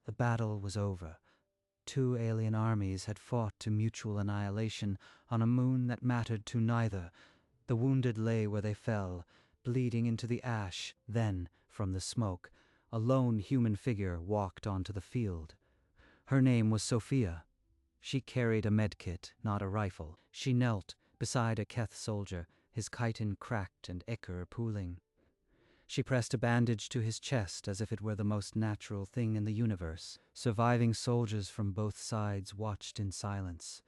The battle was over. 2 alien armies had fought to mutual annihilation on a moon that mattered to neither. The wounded lay where they fell, bleeding into the ash. Then, from the smoke, a lone human figure walked onto the field. Her name was Sophia. She carried a medkit, not a rifle. She knelt beside a Keth soldier, his chitin cracked and ichor pooling. She pressed a bandage to his chest as if it were the most natural thing in the universe. Surviving soldiers from both sides watched in silence.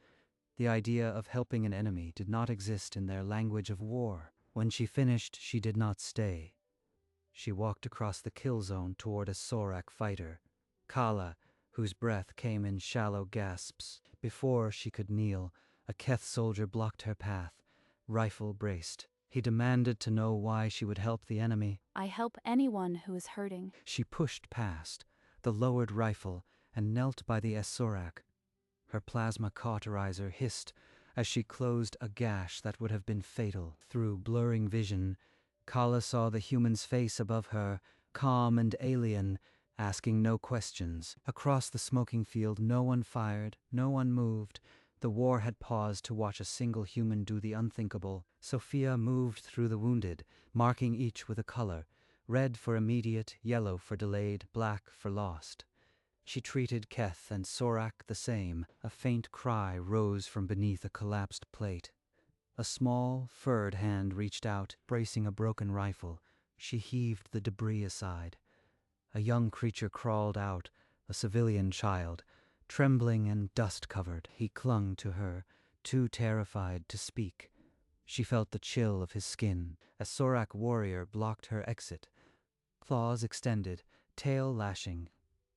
The idea of helping an enemy did not exist in their language of war. When she finished, she did not stay. She walked across the kill zone toward a Sorak fighter, Kala, whose breath came in shallow gasps. Before she could kneel, a Keth soldier blocked her path, rifle braced. He demanded to know why she would help the enemy. I help anyone who is hurting. She pushed past the lowered rifle and knelt by the Sorak. Her plasma cauterizer hissed as she closed a gash that would have been fatal. Through blurring vision, Kala saw the human's face above her, calm and alien, asking no questions. Across the smoking field, no one fired, no one moved. The war had paused to watch a single human do the unthinkable. Sophia moved through the wounded, marking each with a color: red for immediate, yellow for delayed, black for lost. She treated Keth and Sorak the same. A faint cry rose from beneath a collapsed plate. A small, furred hand reached out, bracing a broken rifle. She heaved the debris aside. A young creature crawled out, a civilian child, trembling and dust-covered. He clung to her, too terrified to speak. She felt the chill of his skin. A Sorak warrior blocked her exit. Claws extended, tail lashing.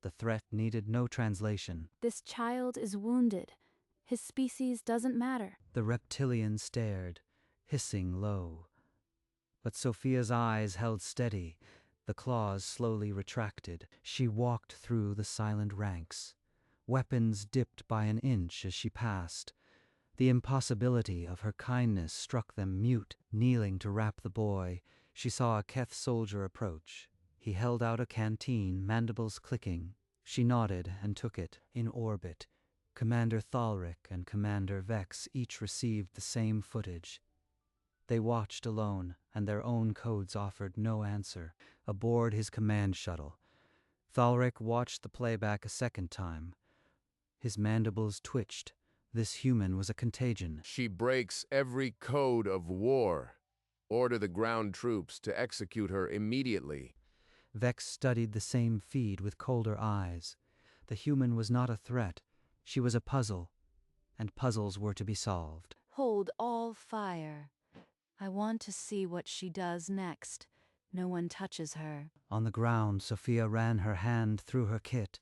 The threat needed no translation. This child is wounded. His species doesn't matter. The reptilian stared, hissing low. But Sophia's eyes held steady. The claws slowly retracted. She walked through the silent ranks. Weapons dipped by an inch as she passed. The impossibility of her kindness struck them mute. Kneeling to wrap the boy, she saw a Keth soldier approach. He held out a canteen, mandibles clicking. She nodded and took it. In orbit, Commander Thalric and Commander Vex each received the same footage. They watched alone, and their own codes offered no answer. Aboard his command shuttle, Thalric watched the playback a second time. His mandibles twitched. This human was a contagion. She breaks every code of war. Order the ground troops to execute her immediately. Vex studied the same feed with colder eyes. The human was not a threat. She was a puzzle, and puzzles were to be solved. Hold all fire. I want to see what she does next. No one touches her. On the ground, Sophia ran her hand through her kit.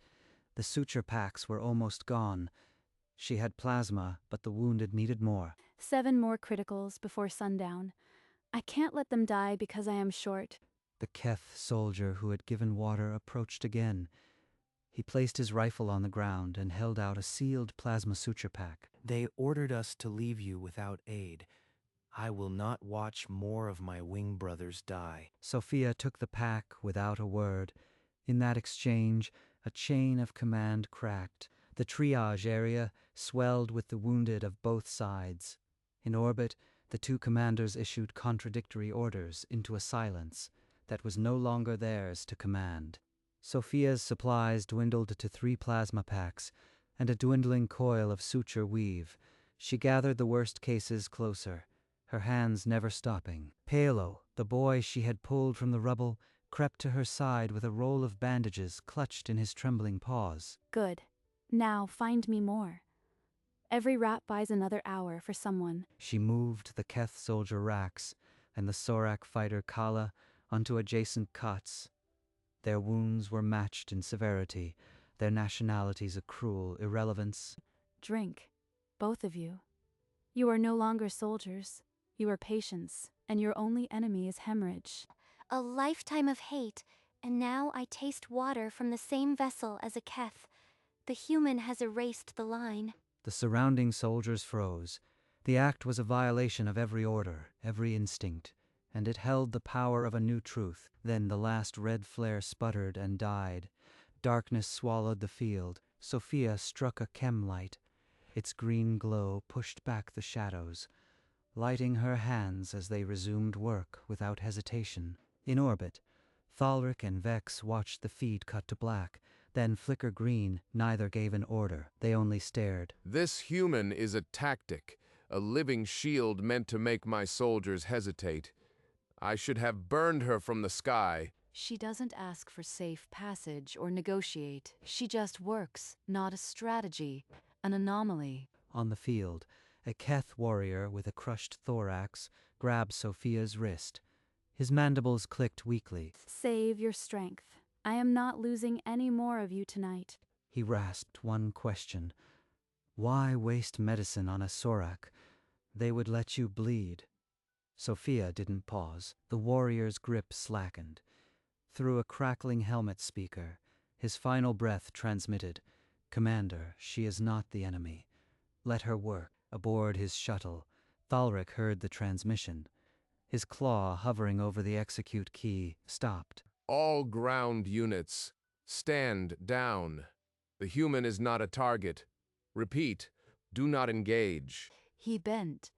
The suture packs were almost gone. She had plasma, but the wounded needed more. 7 more criticals before sundown. I can't let them die because I am short. The Keth soldier who had given water approached again. He placed his rifle on the ground and held out a sealed plasma suture pack. They ordered us to leave you without aid. I will not watch more of my wing brothers die. Sophia took the pack without a word. In that exchange, a chain of command cracked. The triage area swelled with the wounded of both sides. In orbit, the 2 commanders issued contradictory orders into a silence that was no longer theirs to command. Sophia's supplies dwindled to 3 plasma packs and a dwindling coil of suture weave. She gathered the worst cases closer, her hands never stopping. Paolo, the boy she had pulled from the rubble, crept to her side with a roll of bandages clutched in his trembling paws. Good. Now find me more. Every rat buys another hour for someone. She moved the Keth soldier racks and the Sorak fighter Kala onto adjacent cots. Their wounds were matched in severity, their nationalities a cruel irrelevance. Drink, both of you. You are no longer soldiers. You are patients, and your only enemy is hemorrhage. A lifetime of hate, and now I taste water from the same vessel as a Keth. The human has erased the line. The surrounding soldiers froze. The act was a violation of every order, every instinct, and it held the power of a new truth. Then the last red flare sputtered and died. Darkness swallowed the field. Sophia struck a chem light. Its green glow pushed back the shadows, lighting her hands as they resumed work without hesitation. In orbit, Thalric and Vex watched the feed cut to black, then flicker green. Neither gave an order. They only stared. This human is a tactic, a living shield meant to make my soldiers hesitate. I should have burned her from the sky. She doesn't ask for safe passage or negotiate. She just works, not a strategy, an anomaly. On the field, a Keth warrior with a crushed thorax grabbed Sophia's wrist. His mandibles clicked weakly. Save your strength. I am not losing any more of you tonight. He rasped one question. Why waste medicine on a Sorak? They would let you bleed. Sophia didn't pause. The warrior's grip slackened. Through a crackling helmet speaker, his final breath transmitted, "Commander, she is not the enemy. Let her work." Aboard his shuttle, Thalric heard the transmission. His claw hovering over the execute key stopped. All ground units, stand down. The human is not a target. Repeat, do not engage. He bent.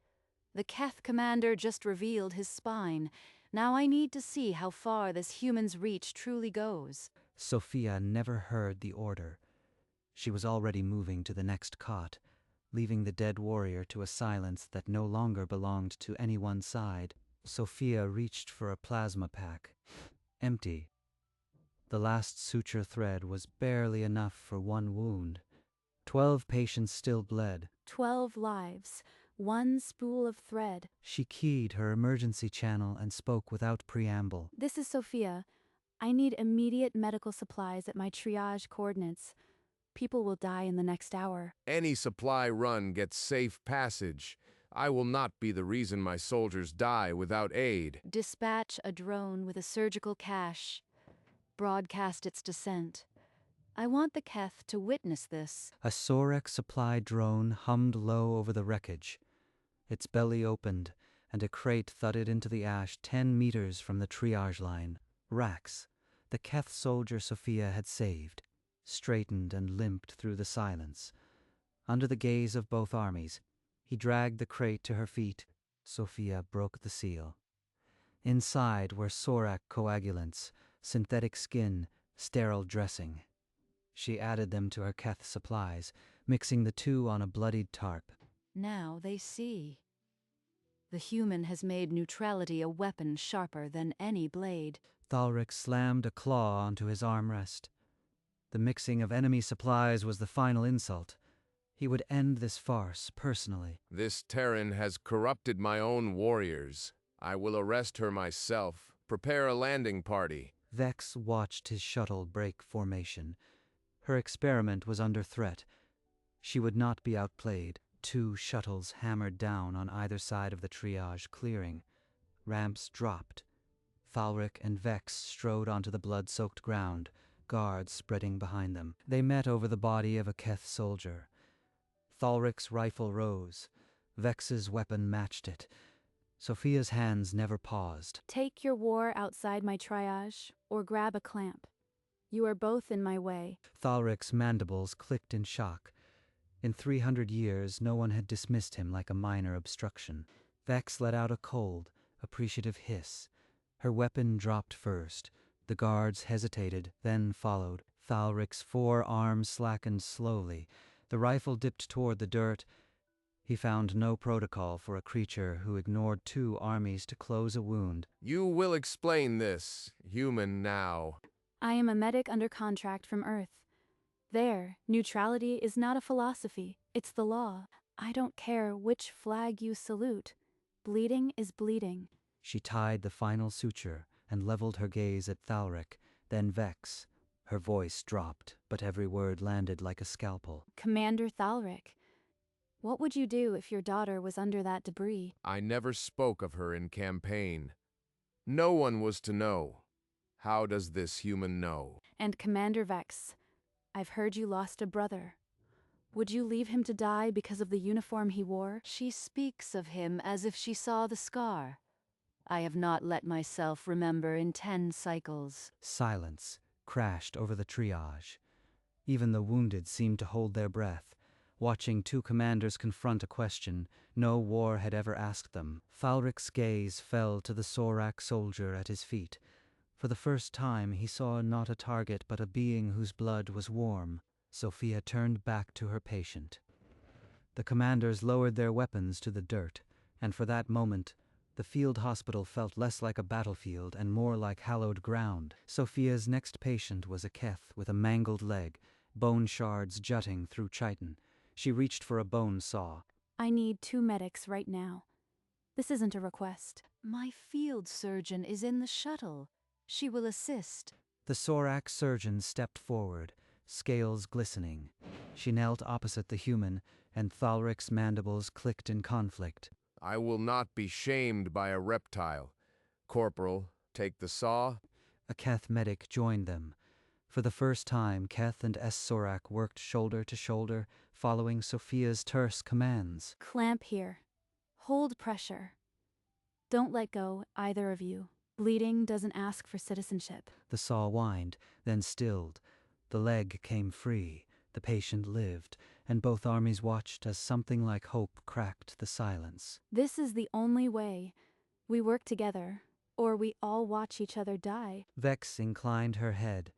The Keth commander just revealed his spine. Now I need to see how far this human's reach truly goes. Sophia never heard the order. She was already moving to the next cot, leaving the dead warrior to a silence that no longer belonged to any one side. Sophia reached for a plasma pack. Empty. The last suture thread was barely enough for one wound. 12 patients still bled. 12 lives. One spool of thread. She keyed her emergency channel and spoke without preamble. This is Sophia. I need immediate medical supplies at my triage coordinates. People will die in the next hour. Any supply run gets safe passage. I will not be the reason my soldiers die without aid. Dispatch a drone with a surgical cache. Broadcast its descent. I want the Keth to witness this. A Sorek supply drone hummed low over the wreckage. Its belly opened, and a crate thudded into the ash 10 meters from the triage line. Rax, the Keth soldier Sophia had saved, straightened and limped through the silence. Under the gaze of both armies, he dragged the crate to her feet. Sophia broke the seal. Inside were Sorak coagulants, synthetic skin, sterile dressing. She added them to her Keth supplies, mixing the two on a bloodied tarp. Now they see. The human has made neutrality a weapon sharper than any blade. Thalric slammed a claw onto his armrest. The mixing of enemy supplies was the final insult. He would end this farce personally. This Terran has corrupted my own warriors. I will arrest her myself. Prepare a landing party. Vex watched his shuttle break formation. Her experiment was under threat. She would not be outplayed. 2 shuttles hammered down on either side of the triage clearing. Ramps dropped. Thalric and Vex strode onto the blood-soaked ground, guards spreading behind them. They met over the body of a Keth soldier. Thalric's rifle rose. Vex's weapon matched it. Sophia's hands never paused. Take your war outside my triage, or grab a clamp. You are both in my way. Thalric's mandibles clicked in shock. In 300 years, no one had dismissed him like a minor obstruction. Vex let out a cold, appreciative hiss. Her weapon dropped first. The guards hesitated, then followed. Thalric's 4 arms slackened slowly. The rifle dipped toward the dirt. He found no protocol for a creature who ignored 2 armies to close a wound. You will explain this, human now. I am a medic under contract from Earth. There, neutrality is not a philosophy, it's the law. I don't care which flag you salute. Bleeding is bleeding. She tied the final suture and leveled her gaze at Thalric, then Vex. Her voice dropped, but every word landed like a scalpel. Commander Thalric, what would you do if your daughter was under that debris? I never spoke of her in campaign. No one was to know. How does this human know? And Commander Vex, I've heard you lost a brother. Would you leave him to die because of the uniform he wore? She speaks of him as if she saw the scar. I have not let myself remember in 10 cycles. Silence. crashed over the triage. Even the wounded seemed to hold their breath, watching two commanders confront a question no war had ever asked them. Thalric's gaze fell to the Sorak soldier at his feet. For the first time he saw not a target but a being whose blood was warm. Sophia turned back to her patient. The commanders lowered their weapons to the dirt, and for that moment the field hospital felt less like a battlefield and more like hallowed ground. Sophia's next patient was a Keth with a mangled leg, bone shards jutting through chitin. She reached for a bone saw. I need 2 medics right now. This isn't a request. My field surgeon is in the shuttle. She will assist. The Sorak surgeon stepped forward, scales glistening. She knelt opposite the human, and Thalric's mandibles clicked in conflict. I will not be shamed by a reptile. Corporal, take the saw. A Keth medic joined them. For the first time, Keth and Sorak worked shoulder to shoulder, following Sophia's terse commands. Clamp here. Hold pressure. Don't let go, either of you. Bleeding doesn't ask for citizenship. The saw whined, then stilled. The leg came free. The patient lived, and both armies watched as something like hope cracked the silence. This is the only way. We work together, or we all watch each other die. Vex inclined her head.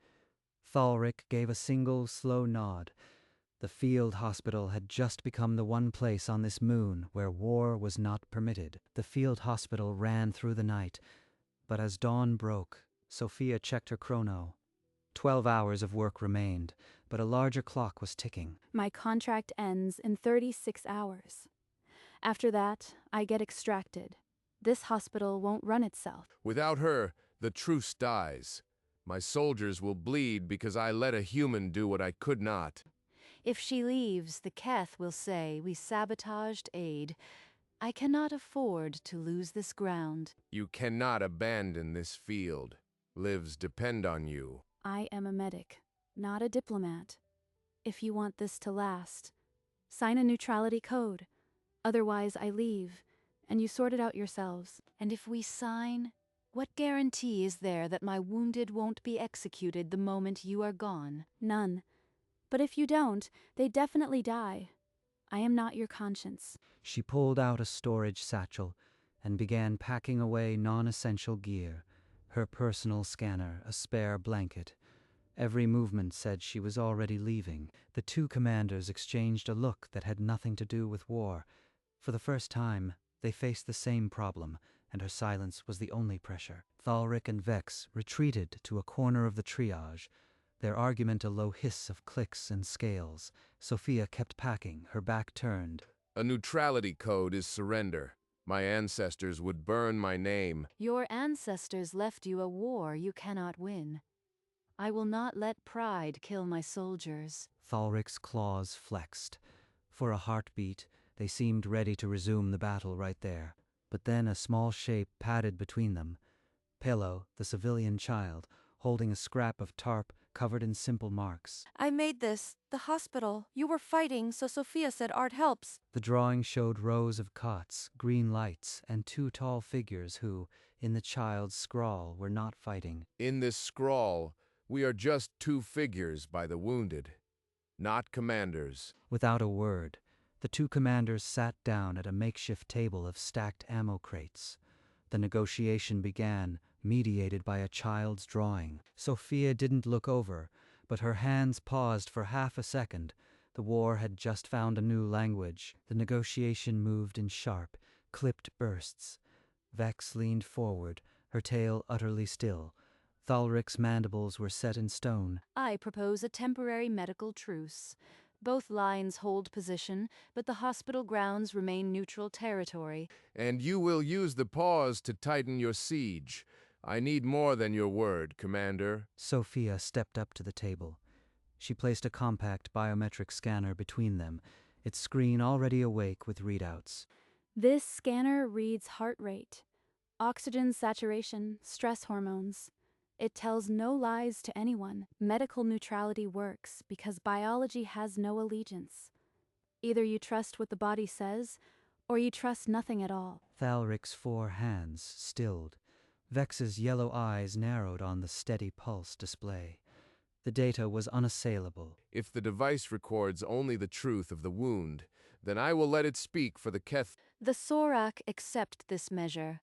Thalric gave a single, slow nod. The field hospital had just become the one place on this moon where war was not permitted. The field hospital ran through the night, but as dawn broke, Sophia checked her chrono. 12 hours of work remained, but a larger clock was ticking. My contract ends in 36 hours. After that, I get extracted. This hospital won't run itself. Without her, the truce dies. My soldiers will bleed because I let a human do what I could not. If she leaves, the Keth will say we sabotaged aid. I cannot afford to lose this ground. You cannot abandon this field. Lives depend on you. I am a medic, not a diplomat. If you want this to last, sign a neutrality code. Otherwise, I leave, and you sort it out yourselves. And if we sign, what guarantee is there that my wounded won't be executed the moment you are gone? None. But if you don't, they definitely die. I am not your conscience. She pulled out a storage satchel and began packing away non-essential gear. Her personal scanner, a spare blanket. Every movement said she was already leaving. The two commanders exchanged a look that had nothing to do with war. For the first time, they faced the same problem, and her silence was the only pressure. Thalric and Vex retreated to a corner of the triage, their argument a low hiss of clicks and scales. Sophia kept packing, her back turned. A neutrality code is surrender. My ancestors would burn my name. Your ancestors left you a war you cannot win. I will not let pride kill my soldiers. Thalric's claws flexed. For a heartbeat, they seemed ready to resume the battle right there. But then a small shape padded between them. Pelo, the civilian child, holding a scrap of tarp covered in simple marks. I made this. The hospital. You were fighting, so Sophia said art helps. The drawing showed rows of cots, green lights, and two tall figures who, in the child's scrawl, were not fighting. In this scrawl, we are just two figures by the wounded, not commanders. Without a word, the two commanders sat down at a makeshift table of stacked ammo crates. The negotiation began, mediated by a child's drawing. Sophia didn't look over, but her hands paused for half a second. The war had just found a new language. The negotiation moved in sharp, clipped bursts. Vex leaned forward, her tail utterly still. Thalric's mandibles were set in stone. I propose a temporary medical truce. Both lines hold position, but the hospital grounds remain neutral territory. And you will use the pause to tighten your siege. I need more than your word, Commander. Sophia stepped up to the table. She placed a compact biometric scanner between them, its screen already awake with readouts. This scanner reads heart rate, oxygen saturation, stress hormones. It tells no lies to anyone. Medical neutrality works because biology has no allegiance. Either you trust what the body says, or you trust nothing at all. Thalric's 4 hands stilled. Vex's yellow eyes narrowed on the steady pulse display. The data was unassailable. If the device records only the truth of the wound, then I will let it speak for the Keth. The Sorak accept this measure.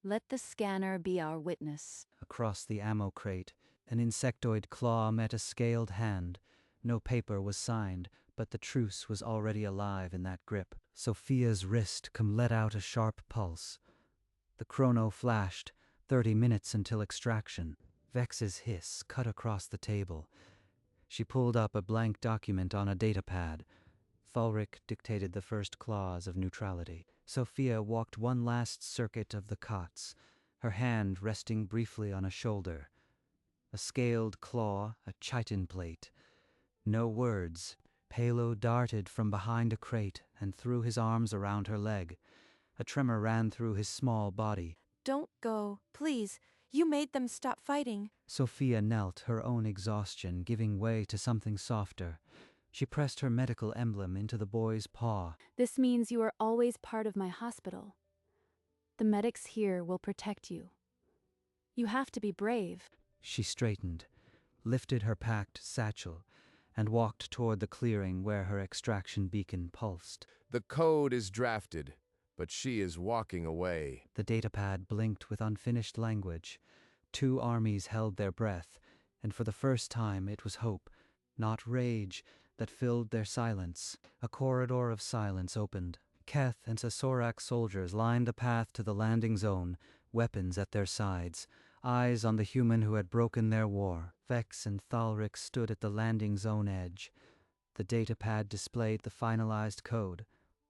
Let the scanner be our witness. Across the ammo crate, an insectoid claw met a scaled hand. No paper was signed, but the truce was already alive in that grip. Sophia's wrist let out a sharp pulse. The chrono flashed, 30 minutes until extraction. Vex's hiss cut across the table. She pulled up a blank document on a datapad. Thalric dictated the first clause of neutrality. Sophia walked one last circuit of the cots, her hand resting briefly on a shoulder. A scaled claw, a chitin plate. No words. Palo darted from behind a crate and threw his arms around her leg. A tremor ran through his small body. Don't go, please. You made them stop fighting. Sophia knelt, her own exhaustion giving way to something softer. She pressed her medical emblem into the boy's paw. This means you are always part of my hospital. The medics here will protect you. You have to be brave. She straightened, lifted her packed satchel, and walked toward the clearing where her extraction beacon pulsed. The code is drafted, but she is walking away. The datapad blinked with unfinished language. 2 armies held their breath, and for the first time it was hope, not rage, that filled their silence. A corridor of silence opened. Keth and Sasorak soldiers lined the path to the landing zone, weapons at their sides, eyes on the human who had broken their war. Vex and Thalric stood at the landing zone edge. The datapad displayed the finalized code,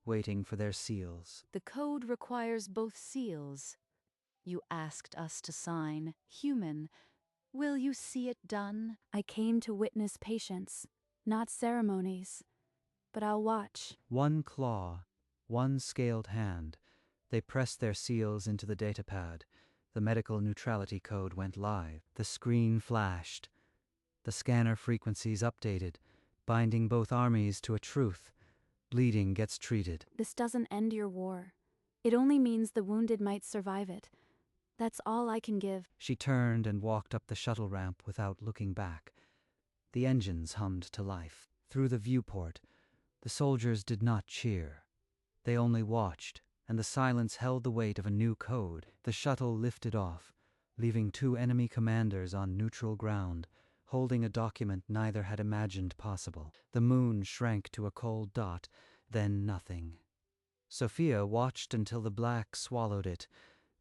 waiting for their seals. The code requires both seals. You asked us to sign. Human, will you see it done? I came to witness patience, not ceremonies. But I'll watch. 1 claw, 1 scaled hand. They pressed their seals into the datapad. The medical neutrality code went live. The screen flashed. The scanner frequencies updated, binding both armies to a truth. Bleeding gets treated. This doesn't end your war. It only means the wounded might survive it. That's all I can give. She turned and walked up the shuttle ramp without looking back. The engines hummed to life. Through the viewport, the soldiers did not cheer. They only watched, and the silence held the weight of a new code. The shuttle lifted off, leaving 2 enemy commanders on neutral ground, holding a document neither had imagined possible. The moon shrank to a cold dot, then nothing. Sophia watched until the black swallowed it,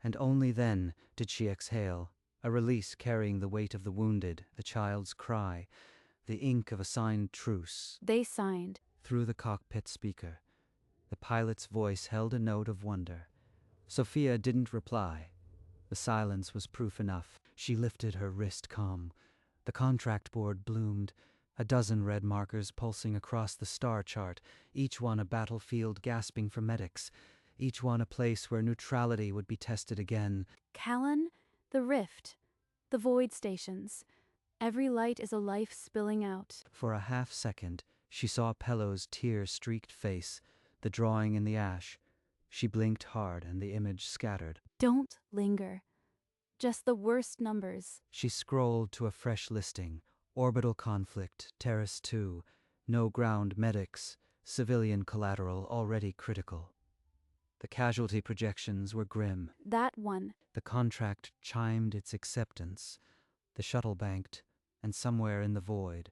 and only then did she exhale, a release carrying the weight of the wounded, the child's cry, the ink of a signed truce. They signed. Through the cockpit speaker, the pilot's voice held a note of wonder. Sophia didn't reply. The silence was proof enough. She lifted her wrist calm. The contract board bloomed, a dozen red markers pulsing across the star chart, each one a battlefield gasping for medics, each one a place where neutrality would be tested again. Callan, the rift, the void stations. Every light is a life spilling out. For a half second, she saw Pello's tear-streaked face, the drawing in the ash. She blinked hard and the image scattered. Don't linger. Just the worst numbers. She scrolled to a fresh listing. Orbital conflict, Terrace 2, no ground medics, civilian collateral already critical. The casualty projections were grim. That one. The contract chimed its acceptance. The shuttle banked, and somewhere in the void,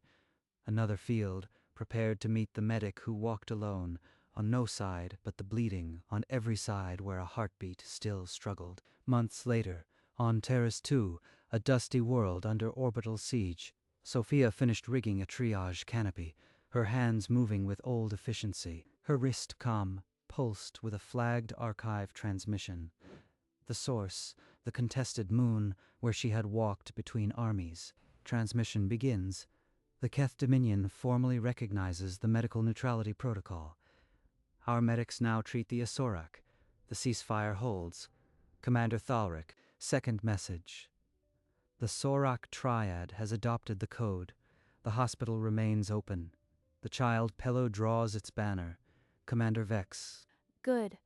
another field prepared to meet the medic who walked alone, on no side but the bleeding, on every side where a heartbeat still struggled. Months later, on Terrace 2, a dusty world under orbital siege, Sophia finished rigging a triage canopy, her hands moving with old efficiency, her wrist calm, pulsed with a flagged archive transmission. The source, the contested moon where she had walked between armies. Transmission begins. The Keth Dominion formally recognizes the medical neutrality protocol. Our medics now treat the Asorak. The ceasefire holds. Commander Thalric, second message. The Sorak Triad has adopted the code. The hospital remains open. The child Pello draws its banner. Commander Vex. Good.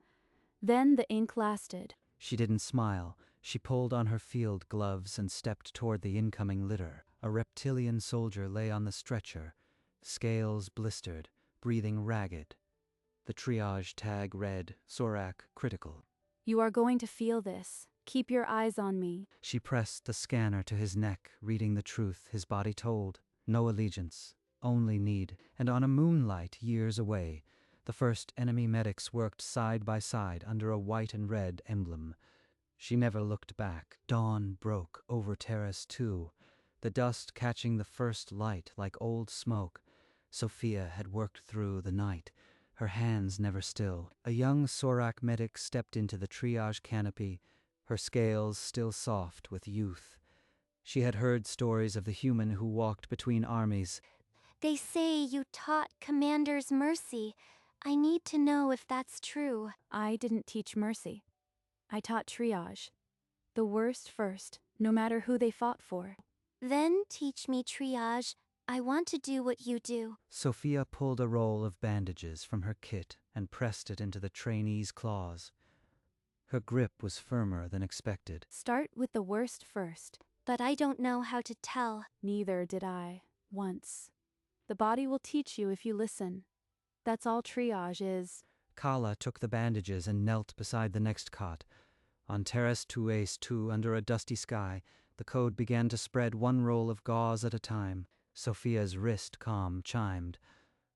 Then the ink lasted. She didn't smile. She pulled on her field gloves and stepped toward the incoming litter. A reptilian soldier lay on the stretcher, scales blistered, breathing ragged. The triage tag read, Sorak critical. You are going to feel this. Keep your eyes on me. She pressed the scanner to his neck, reading the truth his body told. No allegiance, only need. And on a moonlight years away, the first enemy medics worked side by side under a white and red emblem. She never looked back. Dawn broke over Terrace 2, the dust catching the first light like old smoke. Sophia had worked through the night, her hands never still. A young Sorak medic stepped into the triage canopy, her scales still soft with youth. She had heard stories of the human who walked between armies. They say you taught commanders mercy. I need to know if that's true. I didn't teach mercy. I taught triage. The worst first, no matter who they fought for. Then teach me triage. I want to do what you do. Sophia pulled a roll of bandages from her kit and pressed it into the trainee's claws. Her grip was firmer than expected. Start with the worst first. But I don't know how to tell. Neither did I, once. The body will teach you if you listen. That's all triage is. Kala took the bandages and knelt beside the next cot. On Terrace 2 under a dusty sky, the code began to spread one roll of gauze at a time. Sophia's wrist calm chimed,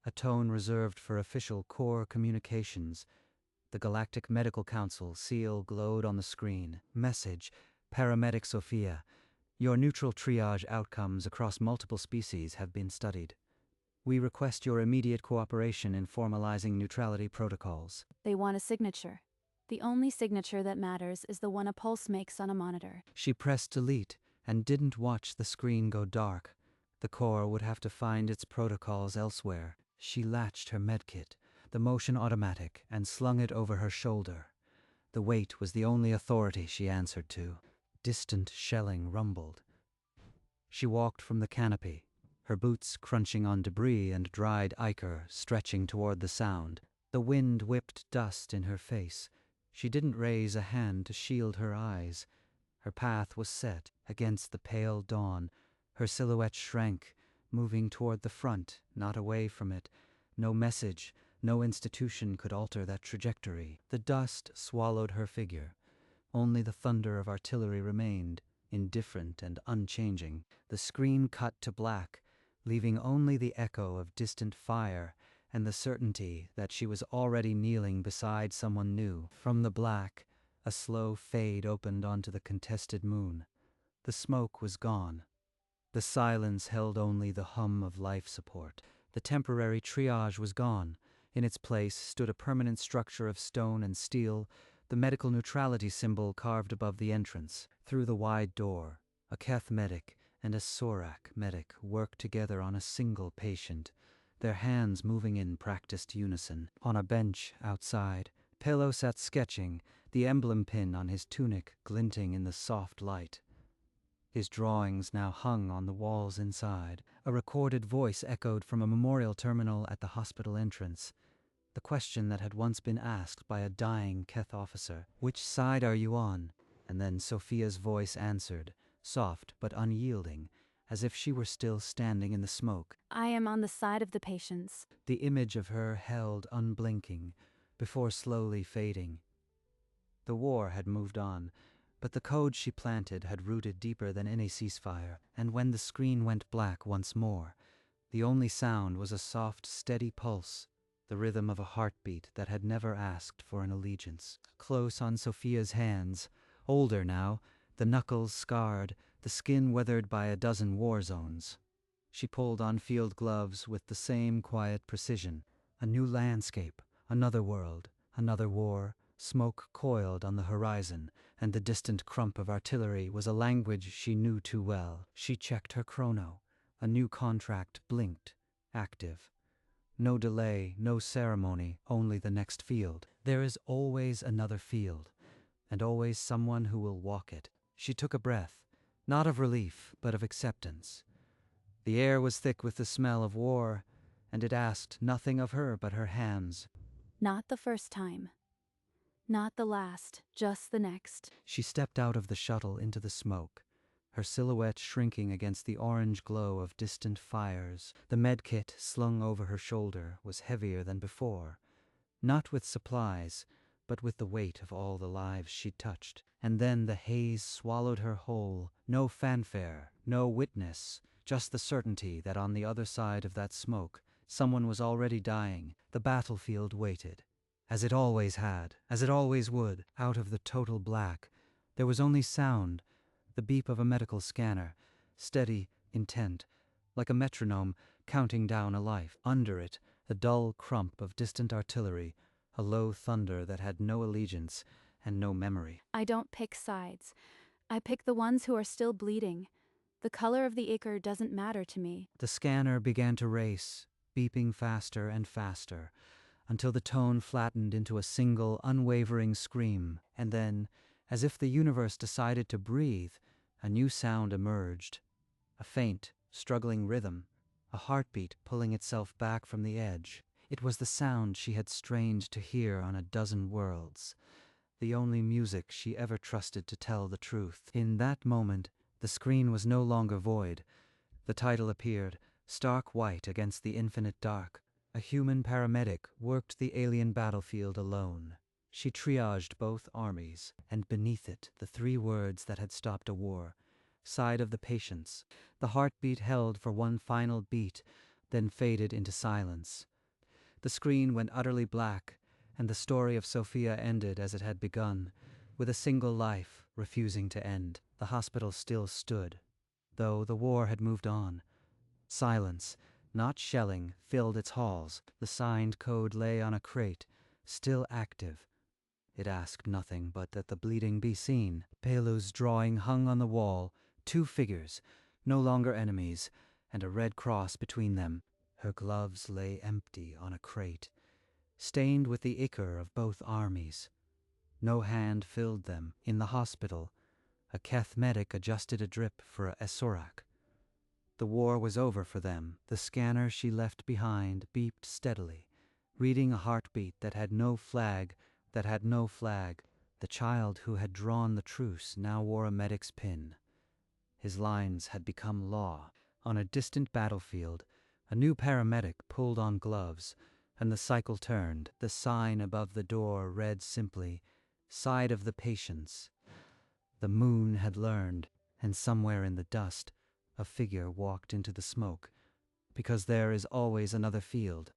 a tone reserved for official core communications. The Galactic Medical Council seal glowed on the screen. Message, Paramedic Sophia. Your neutral triage outcomes across multiple species have been studied. We request your immediate cooperation in formalizing neutrality protocols. They want a signature. The only signature that matters is the one a pulse makes on a monitor. She pressed delete and didn't watch the screen go dark. The Corps would have to find its protocols elsewhere. She latched her medkit, the motion automatic, and slung it over her shoulder. The weight was the only authority she answered to. Distant shelling rumbled. She walked from the canopy, her boots crunching on debris and dried ichor stretching toward the sound. The wind whipped dust in her face. She didn't raise a hand to shield her eyes. Her path was set against the pale dawn. Her silhouette shrank, moving toward the front, not away from it. No message, no institution could alter that trajectory. The dust swallowed her figure. Only the thunder of artillery remained, indifferent and unchanging. The screen cut to black, leaving only the echo of distant fire and the certainty that she was already kneeling beside someone new. From the black, a slow fade opened onto the contested moon. The smoke was gone. The silence held only the hum of life support. The temporary triage was gone. In its place stood a permanent structure of stone and steel, the medical neutrality symbol carved above the entrance. Through the wide door, a Keth medic and a Sorak medic worked together on a single patient, their hands moving in practiced unison. On a bench outside, Pelo sat sketching, the emblem pin on his tunic glinting in the soft light. His drawings now hung on the walls inside. A recorded voice echoed from a memorial terminal at the hospital entrance. The question that had once been asked by a dying Keth officer. Which side are you on? And then Sophia's voice answered, soft but unyielding, as if she were still standing in the smoke. I am on the side of the patients. The image of her held unblinking, before slowly fading. The war had moved on, but the code she planted had rooted deeper than any ceasefire, and when the screen went black once more, the only sound was a soft, steady pulse, the rhythm of a heartbeat that had never asked for an allegiance. Close on Sophia's hands, older now, the knuckles scarred, the skin weathered by a dozen war zones. She pulled on field gloves with the same quiet precision. A new landscape, another world, another war. Smoke coiled on the horizon, and the distant crump of artillery was a language she knew too well. She checked her chrono. A new contract blinked, active. No delay, no ceremony, only the next field. There is always another field, and always someone who will walk it. She took a breath, not of relief, but of acceptance. The air was thick with the smell of war, and it asked nothing of her but her hands. Not the first time. Not the last, just the next. She stepped out of the shuttle into the smoke, her silhouette shrinking against the orange glow of distant fires. The medkit slung over her shoulder was heavier than before, not with supplies, but with the weight of all the lives she'd touched. And then the haze swallowed her whole. No fanfare, no witness, just the certainty that on the other side of that smoke, someone was already dying. The battlefield waited, as it always had, as it always would. Out of the total black, there was only sound, the beep of a medical scanner, steady, intent, like a metronome counting down a life. Under it, the dull crump of distant artillery, a low thunder that had no allegiance and no memory. I don't pick sides. I pick the ones who are still bleeding. The color of the ichor doesn't matter to me. The scanner began to race, beeping faster and faster, until the tone flattened into a single, unwavering scream. And then, as if the universe decided to breathe, a new sound emerged. A faint, struggling rhythm, a heartbeat pulling itself back from the edge. It was the sound she had strained to hear on a dozen worlds, the only music she ever trusted to tell the truth. In that moment, the screen was no longer void. The title appeared, stark white against the infinite dark. A human paramedic worked the alien battlefield alone. She triaged both armies, and beneath it the three words that had stopped a war. Side of the patients. The heartbeat held for one final beat, then faded into silence. The screen went utterly black, and the story of Sophia ended as it had begun, with a single life refusing to end. The hospital still stood, though the war had moved on. Silence, not shelling, filled its halls. The signed code lay on a crate, still active. It asked nothing but that the bleeding be seen. Pelu's drawing hung on the wall, two figures, no longer enemies, and a red cross between them. Her gloves lay empty on a crate, stained with the ichor of both armies. No hand filled them. In the hospital, a Keth medic adjusted a drip for a Esorak. The war was over for them. The scanner she left behind beeped steadily, reading a heartbeat that had no flag, that had no flag. The child who had drawn the truce now wore a medic's pin. His lines had become law. On a distant battlefield, a new paramedic pulled on gloves, and the cycle turned. The sign above the door read simply, "Side of the patients." The moon had learned, and somewhere in the dust, a figure walked into the smoke, because there is always another field.